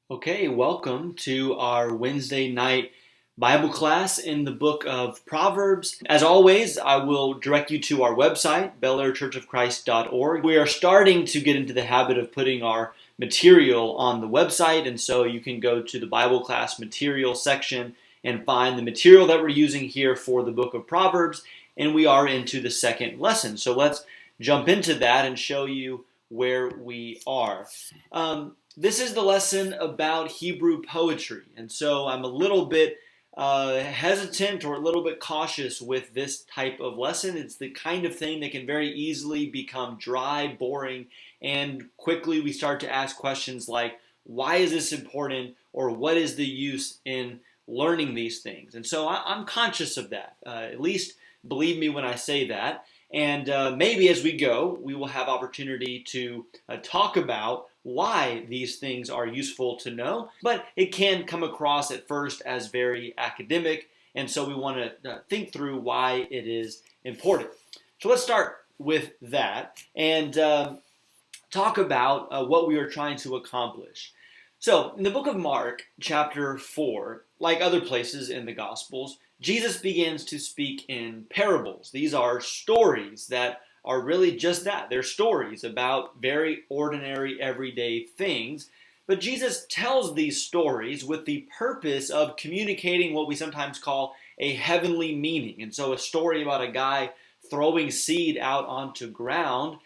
Okay, welcome to our Wednesday night Bible class in the book of Proverbs. As always, I will direct you to our website, bellairchurchofchrist.org. We are starting to get into the habit of putting our material on the website, and so you can go to the Bible class material section and find the material that we're using here for the book of Proverbs, and we are into the second lesson. So let's jump into that and show you where we are. This is the lesson about Hebrew poetry, and so I'm a little bit hesitant or a little bit cautious with this type of lesson. It's the kind of thing that can very easily become dry, boring, and quickly we start to ask questions like, why is this important, or what is the use in learning these things? And so I'm conscious of that. At least believe me when I say that. And maybe as we go, we will have opportunity to talk about why these things are useful to know, but it can come across at first as very academic, and so we want to think through why it is important. So let's start with that and talk about what we are trying to accomplish. So in the book of Mark, chapter 4, like other places in the Gospels, Jesus begins to speak in parables. These are stories that are really just that. They're stories about very ordinary, everyday things. But Jesus tells these stories with the purpose of communicating what we sometimes call a heavenly meaning. And so a story about a guy throwing seed out onto ground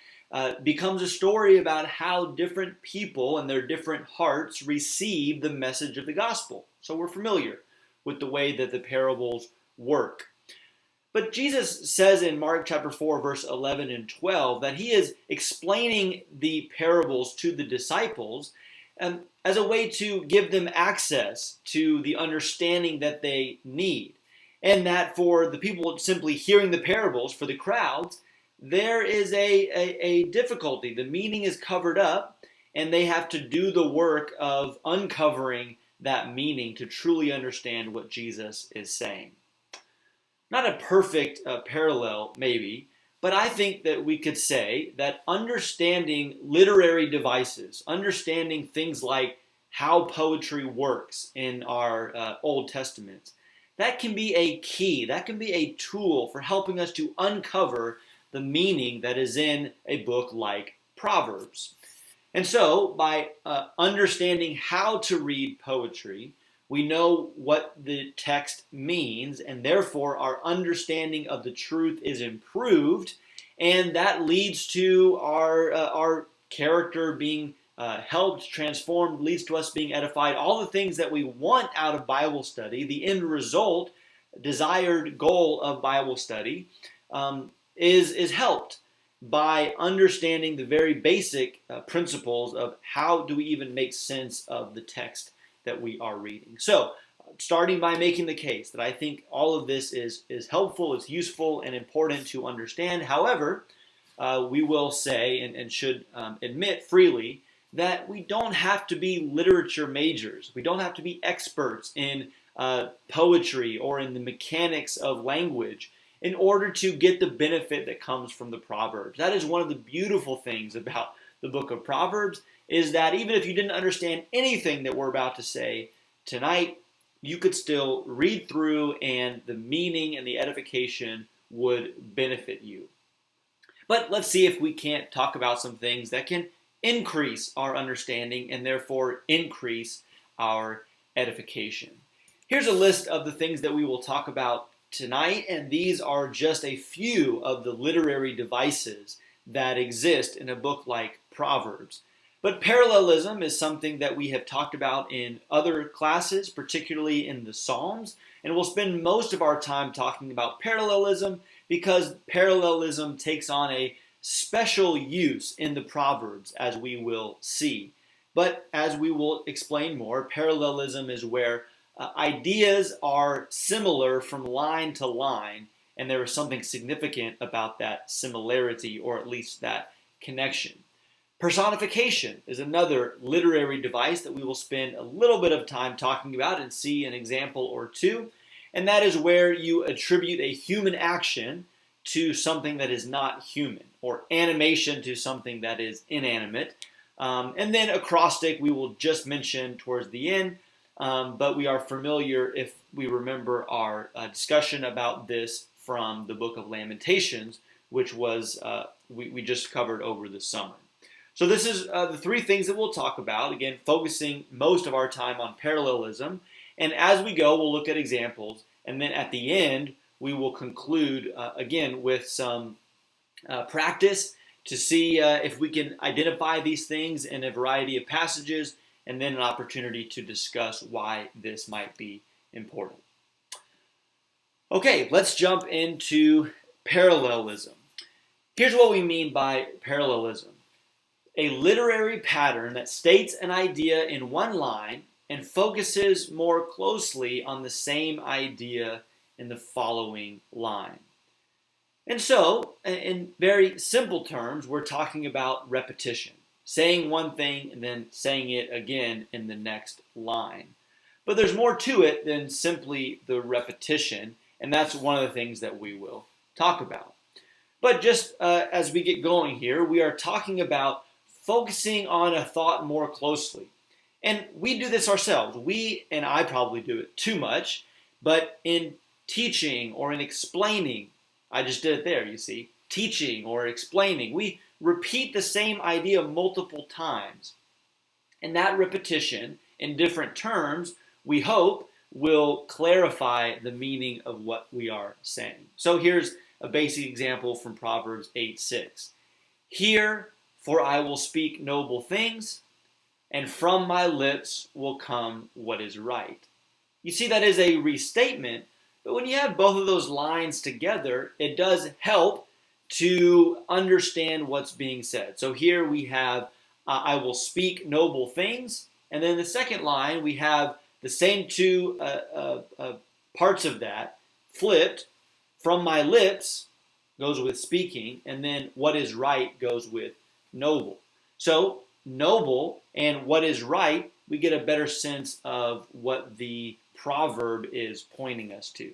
becomes a story about how different people and their different hearts receive the message of the gospel. So we're familiar with the way that the parables work. But Jesus says in Mark chapter 4, verse 11 and 12, that he is explaining the parables to the disciples as a way to give them access to the understanding that they need. And that for the people simply hearing the parables, for the crowds, there is a difficulty. The meaning is covered up, and they have to do the work of uncovering that meaning to truly understand what Jesus is saying. Not a perfect parallel, maybe, but I think that we could say that understanding literary devices, understanding things like how poetry works in our Old Testament, that can be a key, that can be a tool for helping us to uncover the meaning that is in a book like Proverbs. And so, by understanding how to read poetry, we know what the text means, and therefore our understanding of the truth is improved, and that leads to our character being helped, transformed, leads to us being edified. All the things that we want out of Bible study, the end result, desired goal of Bible study, is helped by understanding the very basic principles of how do we even make sense of the text that we are reading. So, starting by making the case that I think all of this is helpful, is useful, and important to understand. However, we will say and should admit freely that we don't have to be literature majors. We don't have to be experts in poetry or in the mechanics of language in order to get the benefit that comes from the Proverbs. That is one of the beautiful things about the book of Proverbs, is that even if you didn't understand anything that we're about to say tonight, you could still read through and the meaning and the edification would benefit you. But let's see if we can't talk about some things that can increase our understanding and therefore increase our edification. Here's a list of the things that we will talk about tonight, and these are just a few of the literary devices that exist in a book like Proverbs. But parallelism is something that we have talked about in other classes, particularly in the Psalms, and we'll spend most of our time talking about parallelism because parallelism takes on a special use in the Proverbs, as we will see. But as we will explain more, parallelism is where ideas are similar from line to line, and there is something significant about that similarity, or at least that connection. Personification is another literary device that we will spend a little bit of time talking about and see an example or two, and that is where you attribute a human action to something that is not human, or animation to something that is inanimate. And then acrostic we will just mention towards the end, but we are familiar if we remember our discussion about this from the book of Lamentations, which was we just covered over the summer. So this is the three things that we'll talk about, again, focusing most of our time on parallelism. And as we go, we'll look at examples. And then at the end, we will conclude, again, with some practice to see if we can identify these things in a variety of passages, and then an opportunity to discuss why this might be important. Okay, let's jump into parallelism. Here's what we mean by parallelism. A literary pattern that states an idea in one line and focuses more closely on the same idea in the following line. And so, in very simple terms, we're talking about repetition, saying one thing and then saying it again in the next line. But there's more to it than simply the repetition, and that's one of the things that we will talk about. But just as we get going here, we are talking about focusing on a thought more closely. And we do this ourselves. We, and I probably do it too much, but in teaching or in explaining, I just did it there, you see, teaching or explaining, we repeat the same idea multiple times. And that repetition in different terms, we hope, will clarify the meaning of what we are saying. So here's a basic example from Proverbs 8:6. Hear, for I will speak noble things, and from my lips will come what is right. You see, that is a restatement, but when you have both of those lines together, it does help to understand what's being said. So here we have, I will speak noble things, and then the second line, we have the same two parts of that flipped. From my lips goes with speaking, and then what is right goes with noble. So noble and what is right, we get a better sense of what the proverb is pointing us to.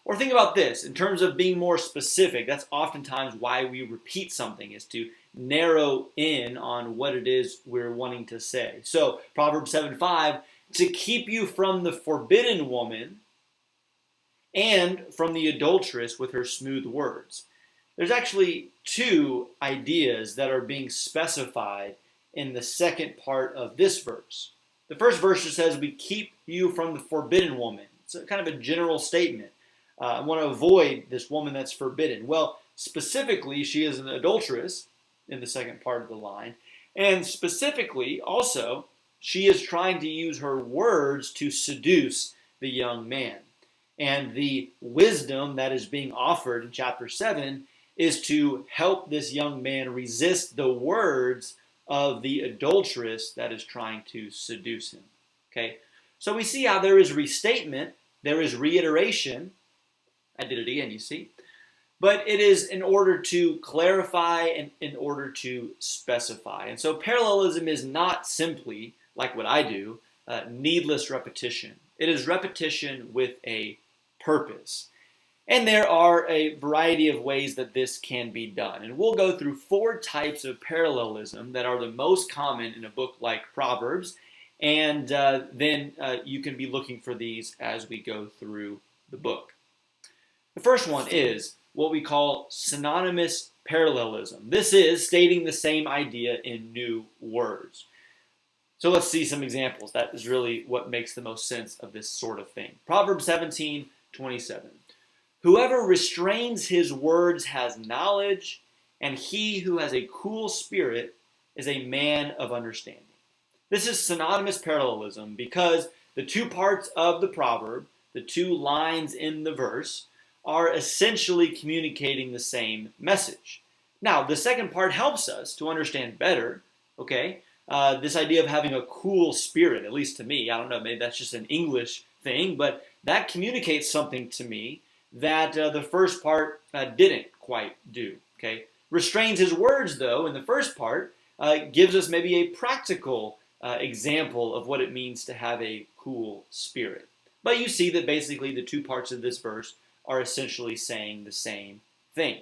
Or think about this, in terms of being more specific, that's oftentimes why we repeat something, is to narrow in on what it is we're wanting to say. So Proverbs 7:5, to keep you from the forbidden woman and from the adulteress with her smooth words. There's actually two ideas that are being specified in the second part of this verse. The first verse just says, we keep you from the forbidden woman. It's a kind of a general statement. I want to avoid this woman that's forbidden. Well, specifically, she is an adulteress in the second part of the line. And specifically, also, she is trying to use her words to seduce the young man. And the wisdom that is being offered in chapter 7 is to help this young man resist the words of the adulteress that is trying to seduce him. Okay, so we see how there is restatement, there is reiteration. I did it again, you see. But it is in order to clarify and in order to specify. And so parallelism is not simply, like what I do, needless repetition. It is repetition with a purpose. And there are a variety of ways that this can be done. And we'll go through 4 types of parallelism that are the most common in a book like Proverbs. And then you can be looking for these as we go through the book. The first one is what we call synonymous parallelism. This is stating the same idea in new words. So let's see some examples. That is really what makes the most sense of this sort of thing. Proverbs 17:27. Whoever restrains his words has knowledge, and he who has a cool spirit is a man of understanding. This is synonymous parallelism because the two parts of the proverb, the two lines in the verse, are essentially communicating the same message. Now, the second part helps us to understand better, okay? This idea of having a cool spirit, at least to me, I don't know, maybe that's just an English thing, but that communicates something to me that the first part didn't quite do, okay? Restrains his words, though, in the first part, gives us maybe a practical example of what it means to have a cool spirit. But you see that basically the two parts of this verse are essentially saying the same thing.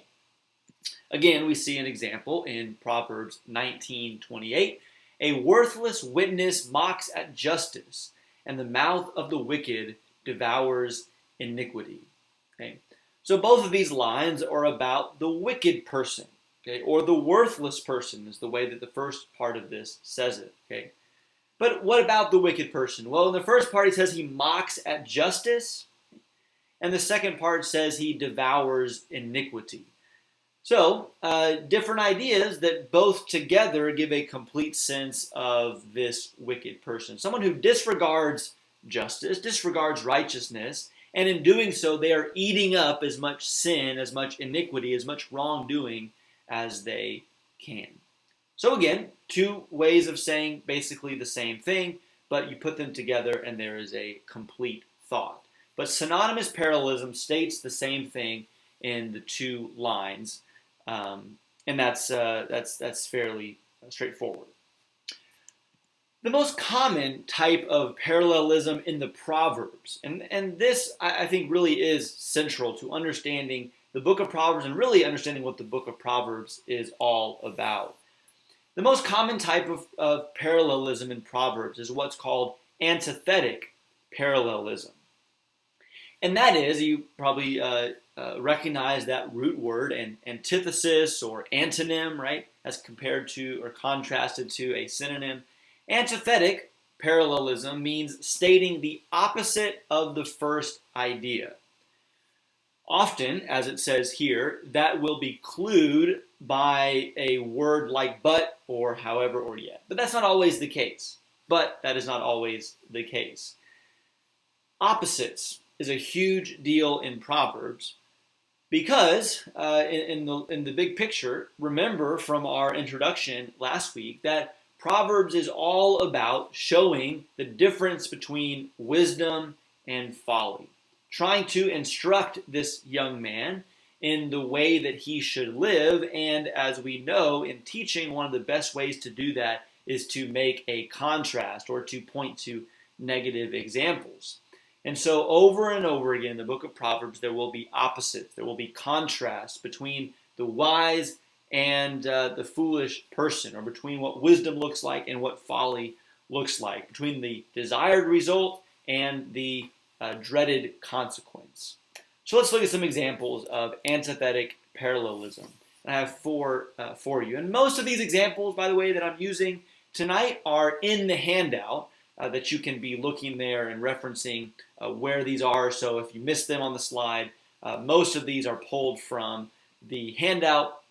Again, we see an example in Proverbs 19:28. A worthless witness mocks at justice, and the mouth of the wicked devours iniquity. Okay? So both of these lines are about the wicked person, okay? Or the worthless person is the way that the first part of this says it. Okay? But what about the wicked person? Well, in the first part, he says he mocks at justice, and the second part says he devours iniquity. So, different ideas that both together give a complete sense of this wicked person. Someone who disregards justice, disregards righteousness, and in doing so, they are eating up as much sin, as much iniquity, as much wrongdoing as they can. So again, two ways of saying basically the same thing, but you put them together and there is a complete thought. But synonymous parallelism states the same thing in the two lines, and that's fairly straightforward. The most common type of parallelism in the Proverbs, and this I think really is central to understanding the book of Proverbs and really understanding what the book of Proverbs is all about. The most common type of parallelism in Proverbs is what's called antithetic parallelism. And that is, you probably recognize that root word, and antithesis or antonym, right, as compared to or contrasted to a synonym. Antithetic parallelism means stating the opposite of the first idea. Often, as it says here, that will be clued by a word like but, or however, or yet. But that's not always the case. But that is not always the case. Opposites is a huge deal in Proverbs because in the big picture, remember from our introduction last week that Proverbs is all about showing the difference between wisdom and folly, trying to instruct this young man in the way that he should live. And as we know in teaching, one of the best ways to do that is to make a contrast or to point to negative examples. And so over and over again in the book of Proverbs, there will be opposites. There will be contrasts between the wise and the foolish person, or between what wisdom looks like and what folly looks like, between the desired result and the dreaded consequence. So let's look at some examples of antithetic parallelism. I have four for you. And most of these examples, by the way, that I'm using tonight are in the handout that you can be looking there and referencing where these are. So if you missed them on the slide, most of these are pulled from the handout,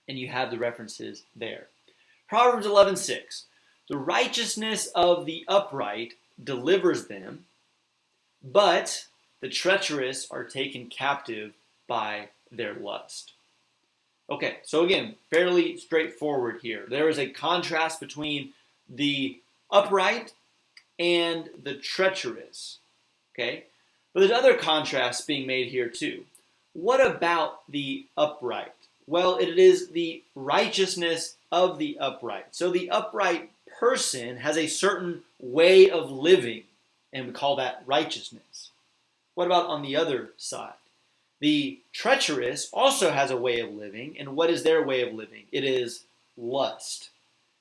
and you have the references there. Proverbs 11:6. The righteousness of the upright delivers them, but the treacherous are taken captive by their lust. Okay, so again, fairly straightforward here. There is a contrast between the upright and the treacherous. Okay, but there's other contrasts being made here too. What about the upright? Well, it is the righteousness of the upright. So the upright person has a certain way of living, and we call that righteousness. What about on the other side? The treacherous also has a way of living, and what is their way of living? It is lust.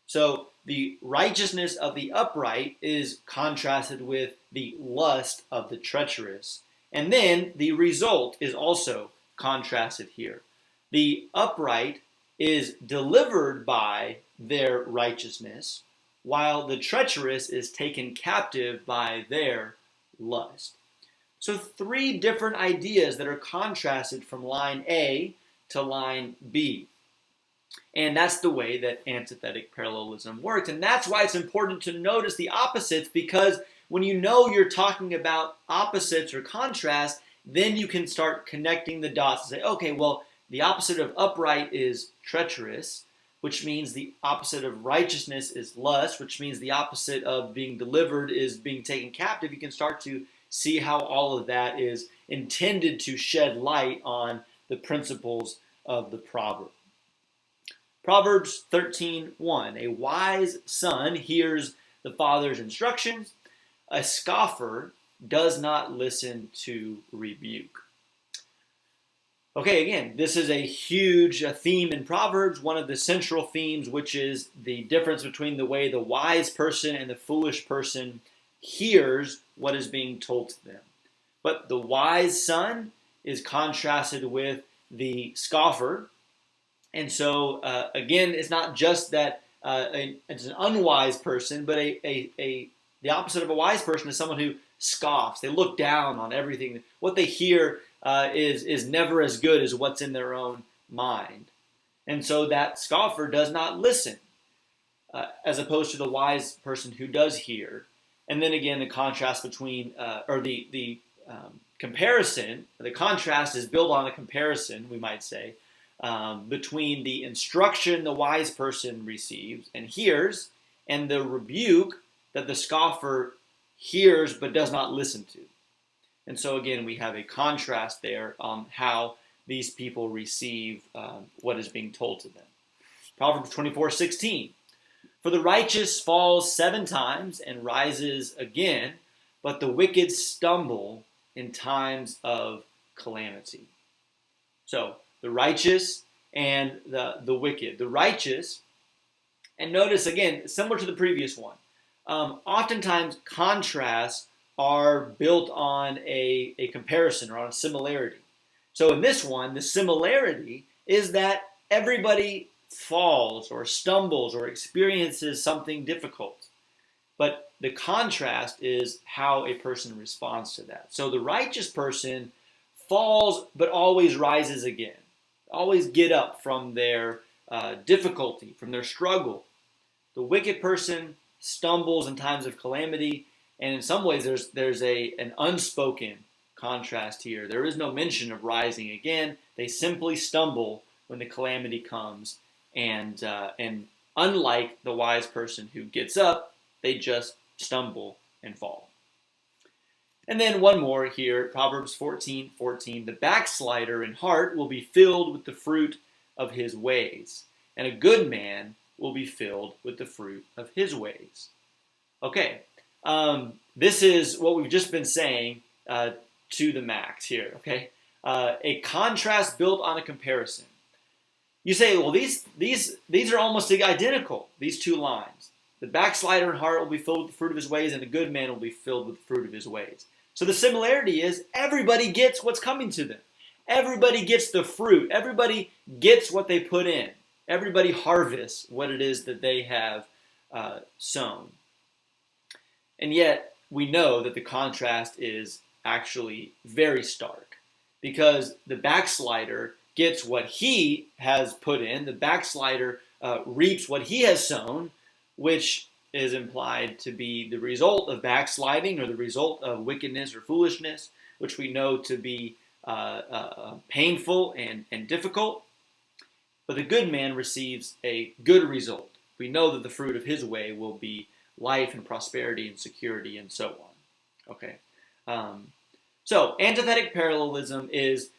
So the righteousness of the upright is contrasted with the lust of the treacherous. And then the result is also contrasted here. The upright is delivered by their righteousness, while the treacherous is taken captive by their lust. So three different ideas that are contrasted from line A to line B. And that's the way that antithetic parallelism works. And that's why it's important to notice the opposites, because when you know you're talking about opposites or contrast, then you can start connecting the dots and say, okay, well, the opposite of upright is treacherous, which means the opposite of righteousness is lust, which means the opposite of being delivered is being taken captive. You can start to see how all of that is intended to shed light on the principles of the proverb. Proverbs 13:1. A wise son hears the father's instructions. A scoffer does not listen to rebuke. Okay, again, this is a huge theme in Proverbs, one of the central themes, which is the difference between the way the wise person and the foolish person hears what is being told to them. But the wise son is contrasted with the scoffer. And so, again, it's not just that it's an unwise person, but the opposite of a wise person is someone who scoffs. They look down on everything. What they hear is never as good as what's in their own mind. And so that scoffer does not listen, as opposed to the wise person who does hear. And then again, the contrast between, the comparison, the contrast is built on a comparison, we might say, between the instruction the wise person receives and hears, and the rebuke that the scoffer hears but does not listen to. And so again, we have a contrast there on how these people receive what is being told to them. Proverbs 24:16. For the righteous falls 7 times and rises again, but the wicked stumble in times of calamity. So, the righteous and the wicked. The righteous, and notice again, similar to the previous one, oftentimes contrasts are built on a comparison or on a similarity. So in this one, the similarity is that everybody falls or stumbles or experiences something difficult. But the contrast is how a person responds to that. So the righteous person falls but always rises again. Always get up from their difficulty, from their struggle. The wicked person stumbles in times of calamity, and in some ways there's an unspoken contrast here. There is no mention of rising again. They simply stumble when the calamity comes, and unlike the wise person who gets up, they just stumble and fall. And then one more here, Proverbs 14:14. The backslider in heart will be filled with the fruit of his ways, and a good man will be filled with the fruit of his ways. Okay, this is what we've just been saying to the max here, okay? A contrast built on a comparison. You say, well, these are almost identical, these two lines. The backslider in heart will be filled with the fruit of his ways, and the good man will be filled with the fruit of his ways. So the similarity is everybody gets what's coming to them. Everybody gets the fruit. Everybody gets what they put in. Everybody harvests what it is that they have sown. And yet, we know that the contrast is actually very stark, because the backslider gets what he has put in. The backslider reaps what he has sown, which is implied to be the result of backsliding or the result of wickedness or foolishness, which we know to be painful and difficult. But the good man receives a good result. We know that the fruit of his way will be life and prosperity and security and so on. Okay. So antithetic parallelism is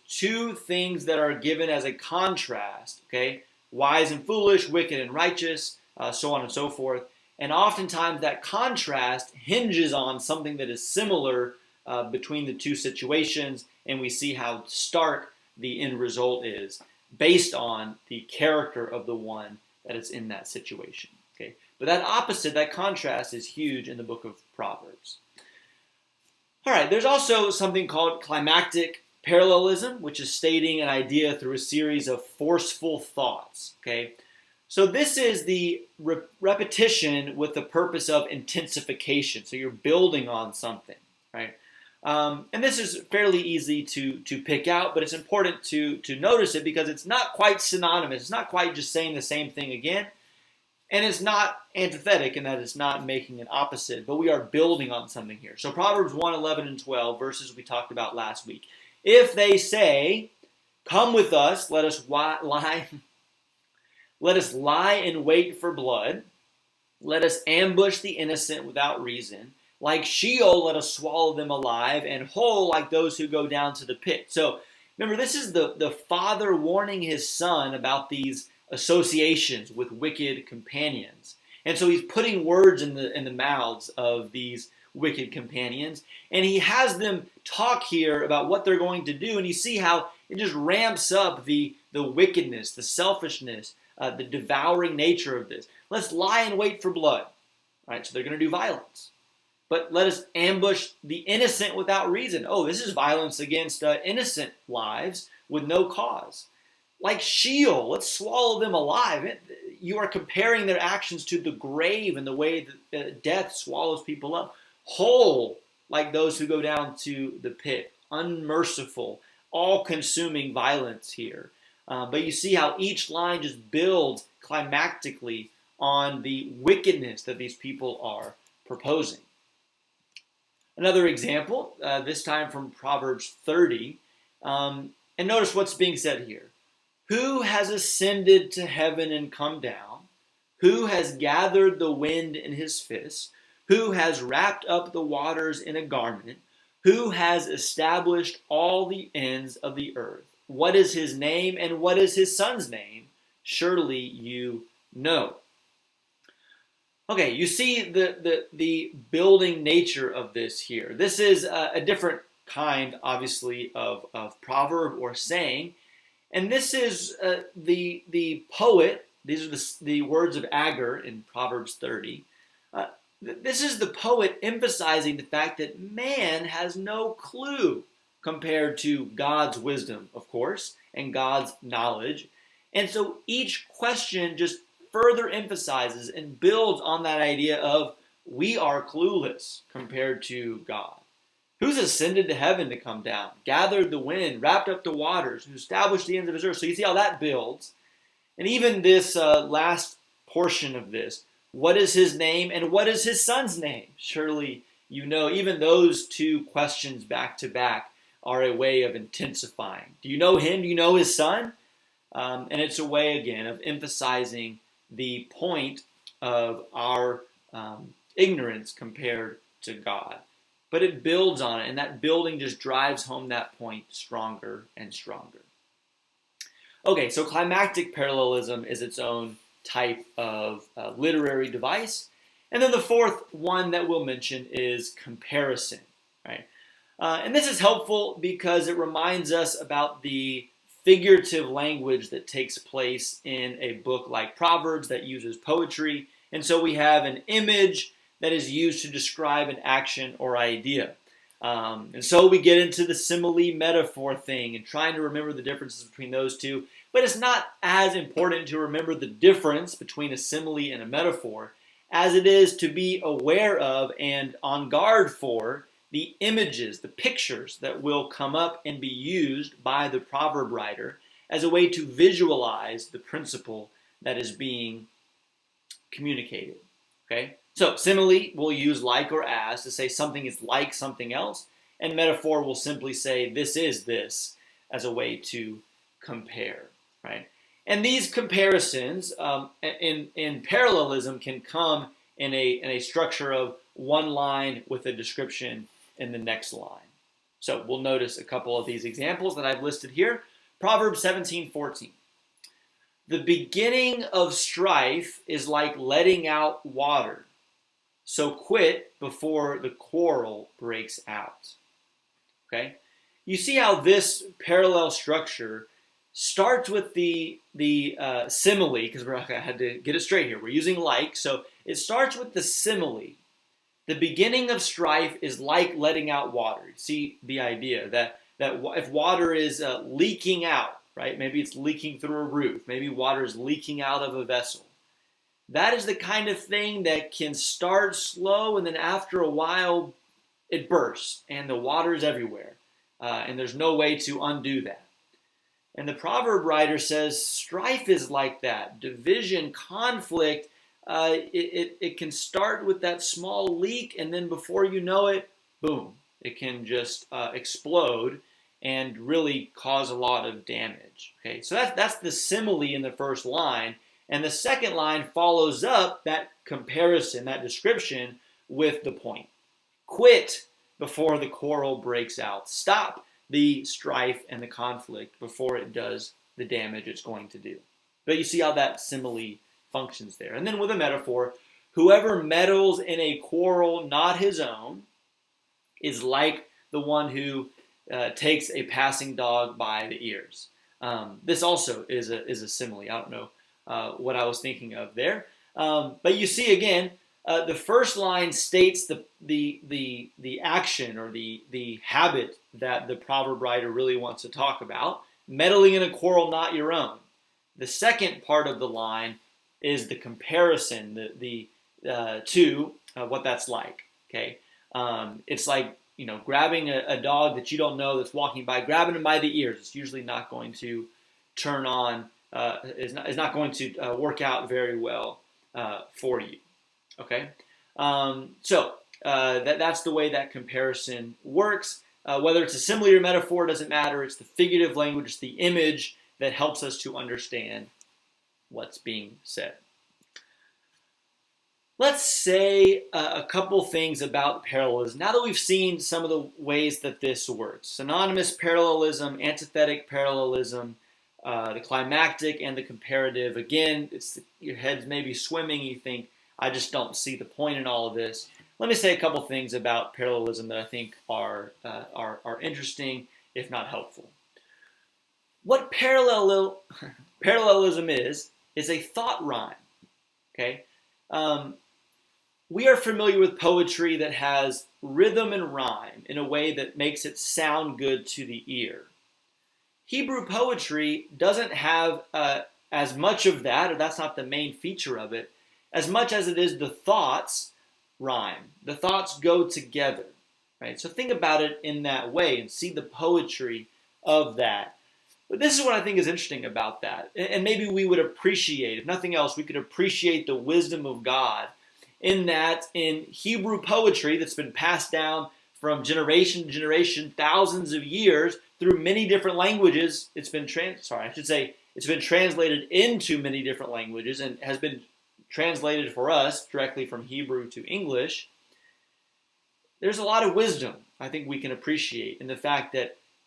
two things that are given as a contrast. Okay, wise and foolish, wicked and righteous, so on and so forth. And oftentimes that contrast hinges on something that is similar between the two situations, and we see how stark the end result is based on the character of the one that is in that situation. Okay, but that opposite, that contrast, is huge in the book of Proverbs. All right, there's also something called climactic parallelism, which is stating an idea through a series of forceful thoughts. Okay, so this is the repetition with the purpose of intensification. So you're building on something, right? And this is fairly easy to pick out, but it's important to notice it because it's not quite synonymous. It's not quite just saying the same thing again. And it's not antithetic in that it's not making an opposite, but we are building on something here. So Proverbs 1, 11, and 12, verses we talked about last week. If they say, come with us, let us lie in wait for blood. Let us ambush the innocent without reason. Like Sheol, let us swallow them alive, and whole like those who go down to the pit. So remember, this is the father warning his son about these associations with wicked companions. And so he's putting words in the mouths of these wicked companions, and he has them talk here about what they're going to do, and you see how it just ramps up the wickedness, the selfishness, the devouring nature of this. Let's lie in wait for blood. Right? So they're going to do violence. But let us ambush the innocent without reason. Oh, this is violence against innocent lives with no cause. Like Sheol, let's swallow them alive. You are comparing their actions to the grave and the way that death swallows people up. Whole, like those who go down to the pit. Unmerciful, all-consuming violence here. But you see how each line just builds climactically on the wickedness that these people are proposing. Another example, this time from Proverbs 30. And notice what's being said here. Who has ascended to heaven and come down? Who has gathered the wind in his fist? Who has wrapped up the waters in a garment? Who has established all the ends of the earth? What is his name and what is his son's name? Surely you know. Okay, you see the building nature of this here. This is a different kind, obviously, of proverb or saying. And this is the poet. These are the words of Agur in Proverbs 30. This is the poet emphasizing the fact that man has no clue compared to God's wisdom, of course, and God's knowledge. And so each question just further emphasizes and builds on that idea of we are clueless compared to God. Who's ascended to heaven to come down, gathered the wind, wrapped up the waters, who established the ends of his earth? So you see how that builds. And even this last portion of this, what is his name and what is his son's name? Surely you know. Even those two questions back to back are a way of intensifying. Do you know him? Do you know his son? And it's a way, again, of emphasizing the point of our ignorance compared to God. But it builds on it, and that building just drives home that point stronger and stronger. Okay, so climactic parallelism is its own type of literary device. And then the fourth one that we'll mention is comparison, right? And this is helpful because it reminds us about the figurative language that takes place in a book like Proverbs that uses poetry. And so we have an image that is used to describe an action or idea. And so we get into the simile metaphor thing and trying to remember the differences between those two. But it's not as important to remember the difference between a simile and a metaphor as it is to be aware of and on guard for the images, the pictures that will come up and be used by the proverb writer as a way to visualize the principle that is being communicated. Okay? So simile will use like or as to say something is like something else, and metaphor will simply say this is this as a way to compare, right? And these comparisons in parallelism can come in a structure of one line with a description in the next line. So we'll notice a couple of these examples that I've listed here. Proverbs 17:14. The beginning of strife is like letting out water. So quit before the quarrel breaks out. Okay? You see how this parallel structure starts with the simile, because I had to get it straight here. We're using like, so it starts with the simile. The beginning of strife is like letting out water. See the idea that if water is leaking out, right? Maybe it's leaking through a roof. Maybe water is leaking out of a vessel. That is the kind of thing that can start slow and then after a while it bursts and the water is everywhere. And there's no way to undo that. And the proverb writer says strife is like that. Division, conflict, it can start with that small leak and then before you know it, boom, it can just explode and really cause a lot of damage. Okay, so that's the simile in the first line. And the second line follows up that comparison, that description, with the point. Quit before the quarrel breaks out. Stop the strife and the conflict before it does the damage it's going to do. But you see how that simile functions there. And then with a metaphor, whoever meddles in a quarrel not his own is like the one who takes a passing dog by the ears. This also is a simile. I don't know what I was thinking of there. But you see again, the first line states the action or the habit that the proverb writer really wants to talk about, meddling in a quarrel not your own. The second part of the line is the comparison to what that's like. Okay, it's like grabbing a dog that you don't know that's walking by, grabbing him by the ears. It's usually not going to turn on. Is not going to work out very well for you. Okay, so that's the way that comparison works. Whether it's a simile or metaphor doesn't matter. It's the figurative language, it's the image that helps us to understand what's being said. Let's say a couple things about parallelism. Now that we've seen some of the ways that this works, synonymous parallelism, antithetic parallelism, the climactic and the comparative. Again, your head's maybe swimming. You think, I just don't see the point in all of this. Let me say a couple things about parallelism that I think are interesting, if not helpful. What parallelism is a thought rhyme. Okay. We are familiar with poetry that has rhythm and rhyme in a way that makes it sound good to the ear. Hebrew poetry doesn't have as much of that, or that's not the main feature of it, as much as it is the thoughts rhyme. The thoughts go together, right? So think about it in that way and see the poetry of that. But this is what I think is interesting about that. And maybe we would appreciate, if nothing else, we could appreciate the wisdom of God in that in Hebrew poetry that's been passed down from generation to generation, thousands of years, through many different languages. It's been translated into many different languages and has been translated for us directly from Hebrew to English. There's a lot of wisdom I think we can appreciate in the fact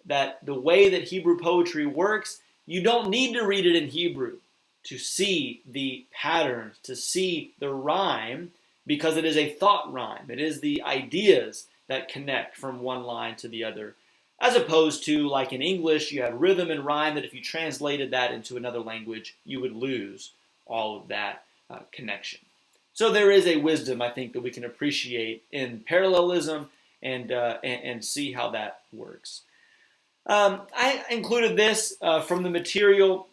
that the way that Hebrew poetry works, you don't need to read it in Hebrew to see the patterns, to see the rhyme, because it is a thought rhyme. It is the ideas that connect from one line to the other, as opposed to, like in English, you have rhythm and rhyme that if you translated that into another language, you would lose all of that connection. So there is a wisdom, I think, that we can appreciate in parallelism and see how that works. I included this from the material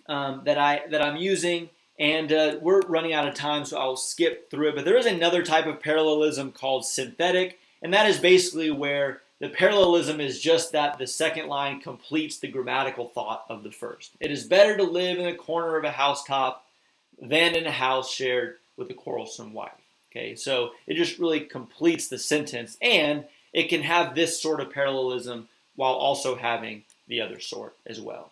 that I'm using, and we're running out of time, so I'll skip through it. But there is another type of parallelism called synthetic, and that is basically where the parallelism is just that the second line completes the grammatical thought of the first. It is better to live in a corner of a housetop than in a house shared with a quarrelsome wife. Okay, so it just really completes the sentence, and it can have this sort of parallelism while also having the other sort as well.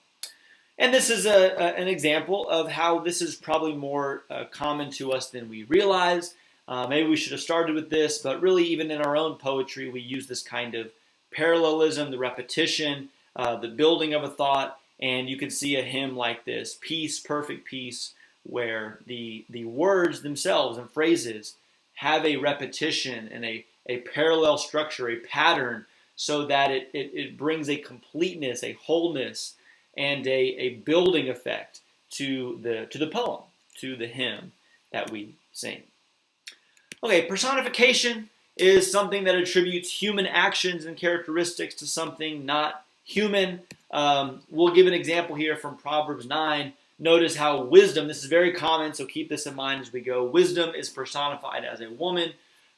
And this is an example of how this is probably more common to us than we realize. Maybe we should have started with this, but really even in our own poetry, we use this kind of parallelism, the repetition, the building of a thought, and you can see a hymn like this, Peace, Perfect Peace, where the words themselves and phrases have a repetition and a parallel structure, a pattern, so that it brings a completeness, a wholeness, and a building effect to the poem, to the hymn that we sing. Okay, personification is something that attributes human actions and characteristics to something not human. We'll give an example here from Proverbs 9. Notice how wisdom, this is very common, so keep this in mind as we go. Wisdom is personified as a woman.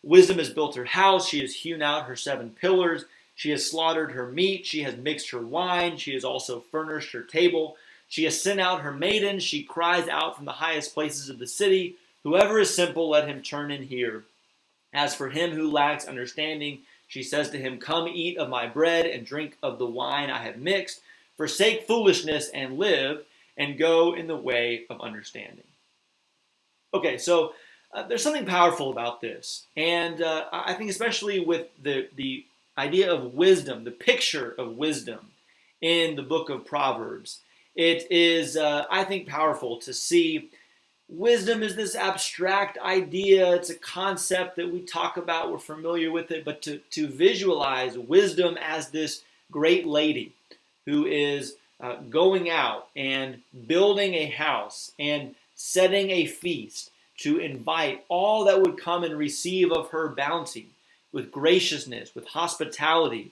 Wisdom has built her house. She has hewn out her 7 pillars. She has slaughtered her meat. She has mixed her wine. She has also furnished her table. She has sent out her maidens. She cries out from the highest places of the city. Whoever is simple, let him turn and hear. As for him who lacks understanding, she says to him, come eat of my bread and drink of the wine I have mixed. Forsake foolishness and live, and go in the way of understanding. Okay, so there's something powerful about this. And I think especially with the idea of wisdom, the picture of wisdom in the book of Proverbs, it is, I think, powerful to see wisdom is this abstract idea. It's a concept that we talk about. We're familiar with it. But to visualize wisdom as this great lady who is going out and building a house and setting a feast to invite all that would come and receive of her bounty with graciousness, with hospitality.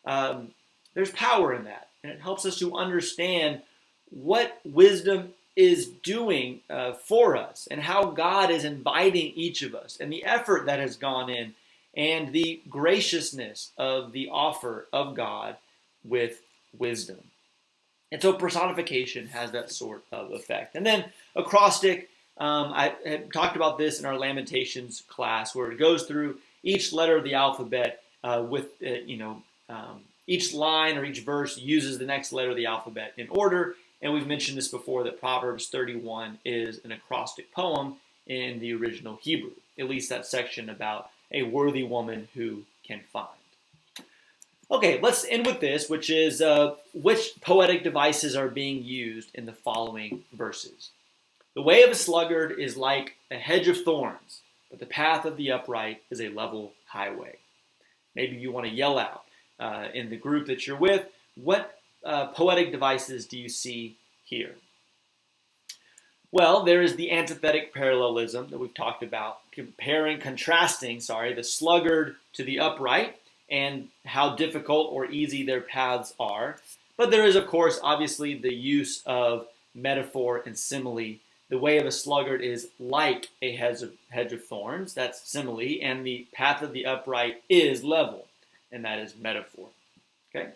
There's power in that, and it helps us to understand what wisdom is doing for us and how God is inviting each of us and the effort that has gone in and the graciousness of the offer of God with wisdom. And so personification has that sort of effect. And then acrostic, I had talked about this in our Lamentations class, where it goes through each letter of the alphabet with, each line or each verse uses the next letter of the alphabet in order. And we've mentioned this before, that Proverbs 31 is an acrostic poem in the original Hebrew, at least that section about a worthy woman who can find. Okay, let's end with this, which is which poetic devices are being used in the following verses. The way of a sluggard is like a hedge of thorns, but the path of the upright is a level highway. Maybe you want to yell out in the group that you're with, what poetic devices do you see here? Well, there is the antithetic parallelism that we've talked about, contrasting the sluggard to the upright and how difficult or easy their paths are. But there is, of course, obviously the use of metaphor and simile. The way of a sluggard is like a hedge of thorns, that's simile, and the path of the upright is level, and that is metaphor. Okay?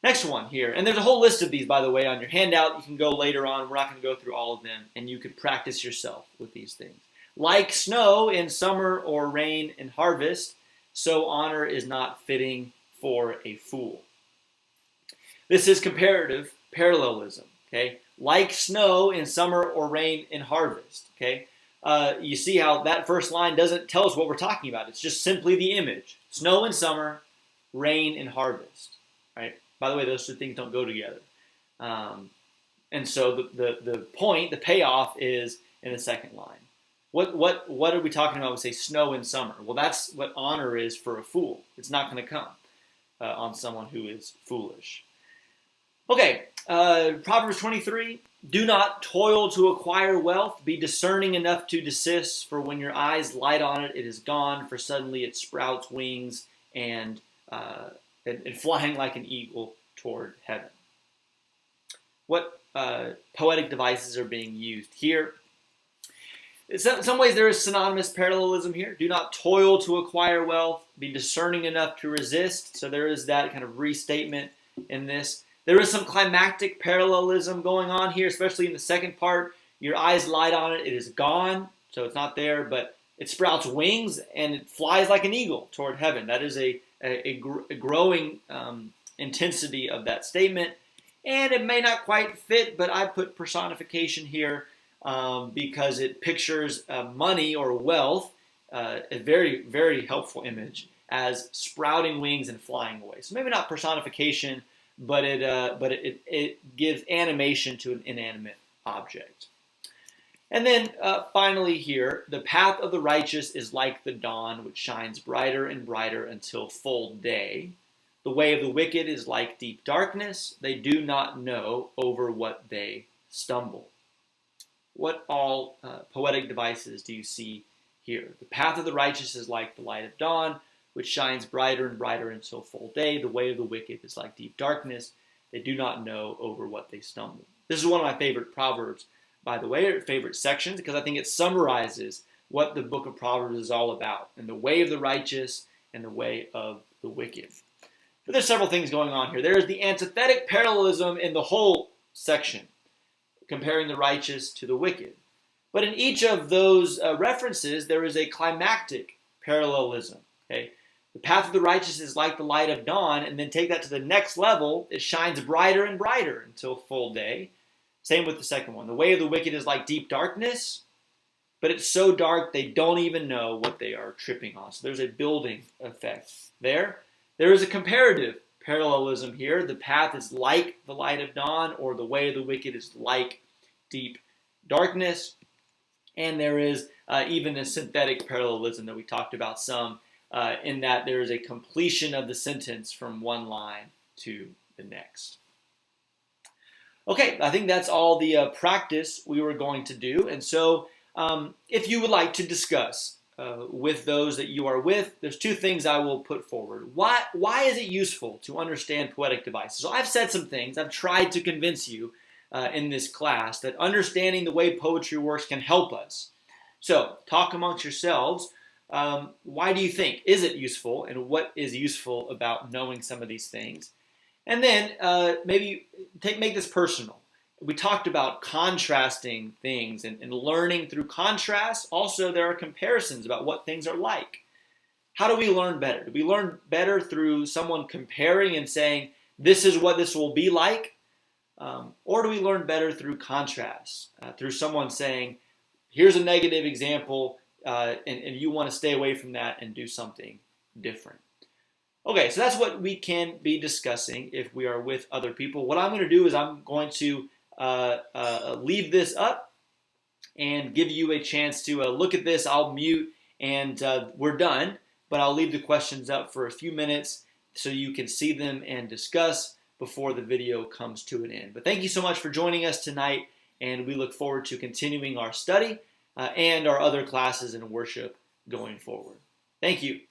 Next one here, and there's a whole list of these, by the way, on your handout. You can go later on. We're not going to go through all of them, and you could practice yourself with these things. Like snow in summer or rain in harvest, so honor is not fitting for a fool. This is comparative parallelism, okay? Like snow in summer or rain in harvest, okay? You see how that first line doesn't tell us what we're talking about. It's just simply the image. Snow in summer, rain in harvest, right? By the way, those two things don't go together. And so the point, the payoff is in the second line. What are we talking about when we say snow in summer? Well, that's what honor is for a fool. It's not going to come on someone who is foolish. Okay, Proverbs 23, do not toil to acquire wealth. Be discerning enough to desist, for when your eyes light on it, it is gone, for suddenly it sprouts wings and flying like an eagle toward heaven. What poetic devices are being used here? In some ways, there is synonymous parallelism here. Do not toil to acquire wealth. Be discerning enough to resist. So there is that kind of restatement in this. There is some climactic parallelism going on here, especially in the second part. Your eyes light on it, it is gone. So it's not there, but it sprouts wings and it flies like an eagle toward heaven. That is a growing intensity of that statement. And it may not quite fit, but I put personification here because it pictures money or wealth, a very, very helpful image, as sprouting wings and flying away. So maybe not personification, but it gives animation to an inanimate object. And then finally here, the path of the righteous is like the dawn, which shines brighter and brighter until full day. The way of the wicked is like deep darkness. They do not know over what they stumble. What all poetic devices do you see here? The path of the righteous is like the light of dawn, which shines brighter and brighter until full day. The way of the wicked is like deep darkness. They do not know over what they stumble. This is one of my favorite Proverbs, by the way, or favorite sections, because I think it summarizes what the book of Proverbs is all about, and the way of the righteous and the way of the wicked. But there's several things going on here. There is the antithetic parallelism in the whole section, comparing the righteous to the wicked. But in each of those references, there is a climactic parallelism. Okay? The path of the righteous is like the light of dawn, and then take that to the next level. It shines brighter and brighter until full day. Same with the second one. The way of the wicked is like deep darkness, but it's so dark they don't even know what they are tripping on. So there's a building effect there. There is a comparative parallelism here. The path is like the light of dawn, or the way of the wicked is like deep darkness. And there is even a synthetic parallelism that we talked about some in that there is a completion of the sentence from one line to the next. Okay, I think that's all the practice we were going to do. And so if you would like to discuss with those that you are with, there's two things I will put forward. Why is it useful to understand poetic devices? So I've said some things. I've tried to convince you in this class that understanding the way poetry works can help us. So talk amongst yourselves. Why do you think? Is it useful? And what is useful about knowing some of these things? And then maybe make this personal. We talked about contrasting things and learning through contrast. Also, there are comparisons about what things are like. How do we learn better? Do we learn better through someone comparing and saying, this is what this will be like? Or do we learn better through contrast? Through someone saying, here's a negative example, and you want to stay away from that and do something different. Okay, so that's what we can be discussing if we are with other people. What I'm going to do is I'm going to leave this up and give you a chance to look at this. I'll mute and we're done, but I'll leave the questions up for a few minutes so you can see them and discuss before the video comes to an end. But thank you so much for joining us tonight, and we look forward to continuing our study and our other classes in worship going forward. Thank you.